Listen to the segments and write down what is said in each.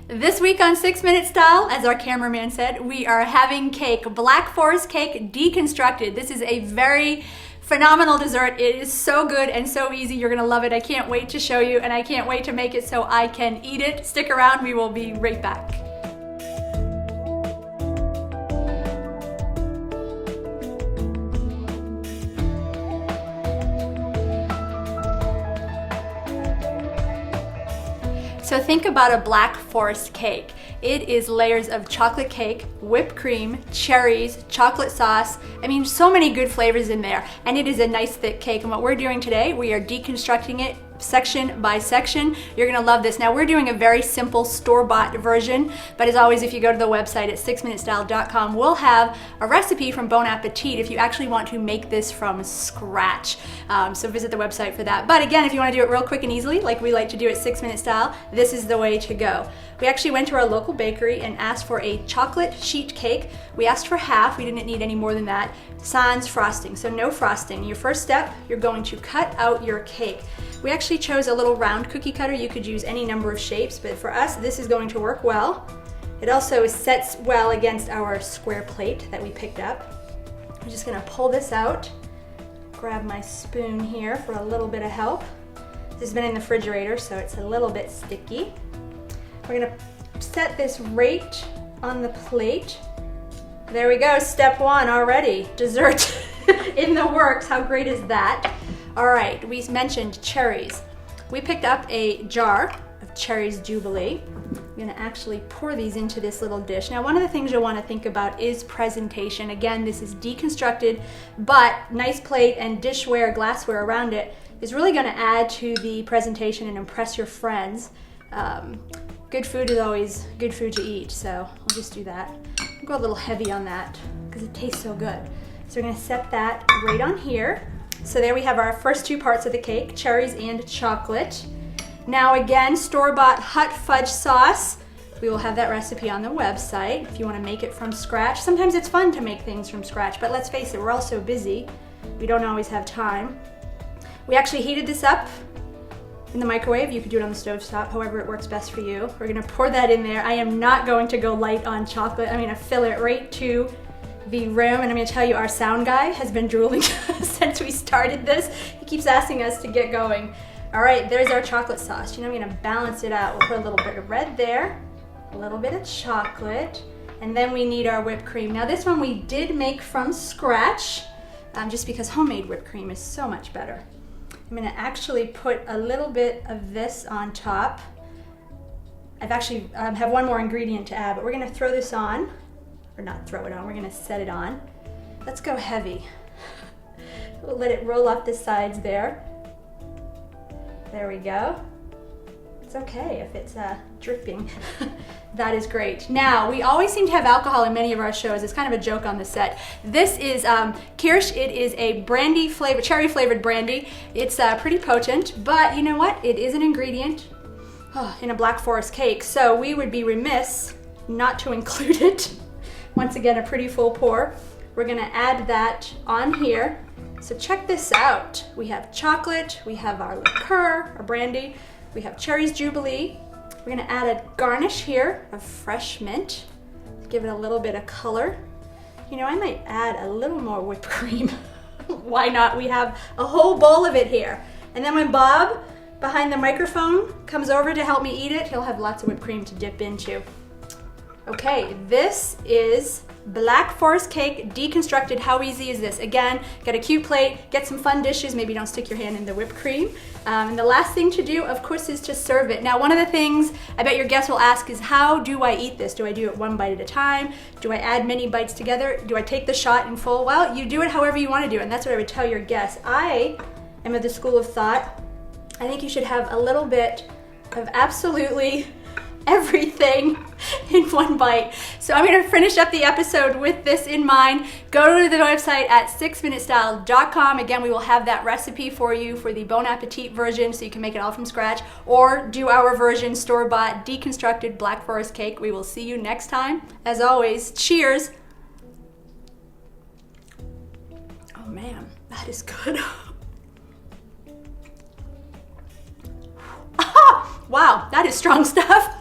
This week on 6 Minute Style, as our cameraman said, we are having cake, Black Forest Cake Deconstructed. This is a very phenomenal dessert. It is so good and so easy. You're gonna love it. I can't wait to show you, and I can't wait to make it so I can eat it. Stick around, we will be right back. So think about a Black Forest cake. It is layers of chocolate cake, whipped cream, cherries, chocolate sauce. I mean, so many good flavors in there. And it is a nice thick cake. And what we're doing today, we are deconstructing it section by section. You're gonna love this. Now we're doing a very simple store-bought version, but as always, if you go to the website at 6minutestyle.com, we'll have a recipe from Bon Appetit if you actually want to make this from scratch. So visit the website for that. But again, if you wanna do it real quick and easily, like we like to do at 6 Minute Style, this is the way to go. We actually went to our local bakery and asked for a chocolate sheet cake. We asked for half, we didn't need any more than that, sans frosting, so no frosting. Your first step, you're going to cut out your cake. We actually chose a little round cookie cutter. You could use any number of shapes, but for us, this is going to work well. It also sets well against our square plate that we picked up. I'm just gonna pull this out, grab my spoon here for a little bit of help. This has been in the refrigerator, so it's a little bit sticky. We're gonna set this right on the plate. There we go, step one already. Dessert in the works, how great is that? All right, we mentioned cherries. We picked up a jar of cherries Jubilee. I'm gonna actually pour these into this little dish. Now, one of the things you'll wanna think about is presentation. Again, this is deconstructed, but nice plate and dishware, glassware around it is really gonna add to the presentation and impress your friends. Good food is always good food to eat, so I'll just do that. I'll go a little heavy on that because it tastes so good. So we're gonna set that right on here. So there we have our first two parts of the cake, cherries and chocolate. Now again, store-bought hot fudge sauce. We will have that recipe on the website if you wanna make it from scratch. Sometimes it's fun to make things from scratch, but let's face it, we're all so busy. We don't always have time. We actually heated this up in the microwave. You could do it on the stovetop, however it works best for you. We're gonna pour that in there. I am not going to go light on chocolate. I'm gonna fill it right to the rim, and I'm gonna tell you, our sound guy has been drooling since we started this. He keeps asking us to get going. All right, there's our chocolate sauce. You know, I'm gonna balance it out. We'll put a little bit of red there, a little bit of chocolate, and then we need our whipped cream. Now this one we did make from scratch, just because homemade whipped cream is so much better. I'm gonna actually put a little bit of this on top. I've actually have one more ingredient to add, but we're gonna throw this on. Or not throw it on, we're gonna set it on. Let's go heavy. We'll let it roll off the sides there. There we go. It's okay if it's dripping. That is great. Now, we always seem to have alcohol in many of our shows. It's kind of a joke on the set. This is Kirsch. It is a brandy flavor, cherry flavored brandy. It's pretty potent, but you know what? It is an ingredient in a Black Forest cake, so we would be remiss not to include it. Once again, a pretty full pour. We're gonna add that on here. So check this out. We have chocolate, we have our liqueur, our brandy, we have cherries Jubilee. We're gonna add a garnish here of fresh mint to give it a little bit of color. You know, I might add a little more whipped cream. Why not? We have a whole bowl of it here. And then when Bob, behind the microphone, comes over to help me eat it, he'll have lots of whipped cream to dip into. Okay, this is Black Forest Cake Deconstructed. How easy is this? Again, get a cute plate, get some fun dishes, maybe don't stick your hand in the whipped cream. And the last thing to do, of course, is to serve it. Now, one of the things I bet your guests will ask is, how do I eat this? Do I do it one bite at a time? Do I add many bites together? Do I take the shot in full? Well, you do it however you want to do it, and that's what I would tell your guests. I am of the school of thought, I think you should have a little bit of absolutely everything in one bite. So I'm gonna finish up the episode with this in mind. Go to the website at 6minutestyle.com. Again, we will have that recipe for you for the Bon Appetit version so you can make it all from scratch, or do our version, store-bought, deconstructed Black Forest cake. We will see you next time. As always, cheers. Oh man, that is good. Wow, that is strong stuff.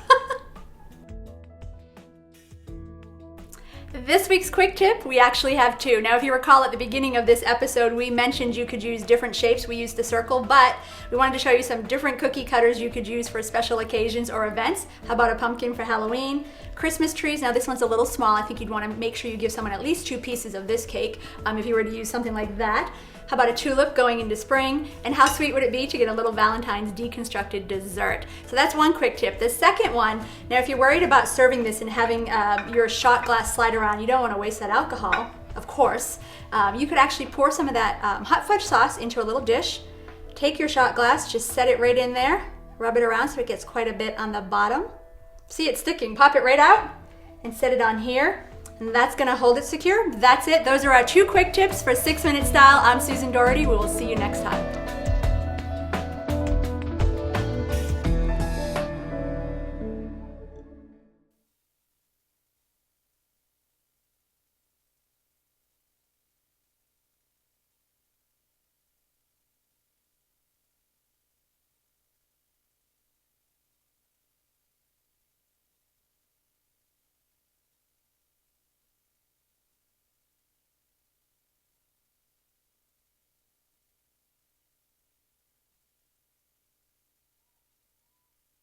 This week's quick tip, we actually have two. Now, if you recall at the beginning of this episode, we mentioned you could use different shapes. We used the circle, but we wanted to show you some different cookie cutters you could use for special occasions or events. How about a pumpkin for Halloween? Christmas trees, now this one's a little small. I think you'd want to make sure you give someone at least 2 pieces of this cake if you were to use something like that. How about a tulip going into spring? And how sweet would it be to get a little Valentine's deconstructed dessert? So that's one quick tip. The second one, now if you're worried about serving this and having your shot glass slide around, you don't want to waste that alcohol, of course. You could actually pour some of that hot fudge sauce into a little dish. Take your shot glass, just set it right in there, rub it around so it gets quite a bit on the bottom. See, it's sticking. Pop it right out and set it on here. And that's gonna hold it secure. That's it. Those are our 2 quick tips for 6-minute style. I'm Susan Doherty. We will see you next time.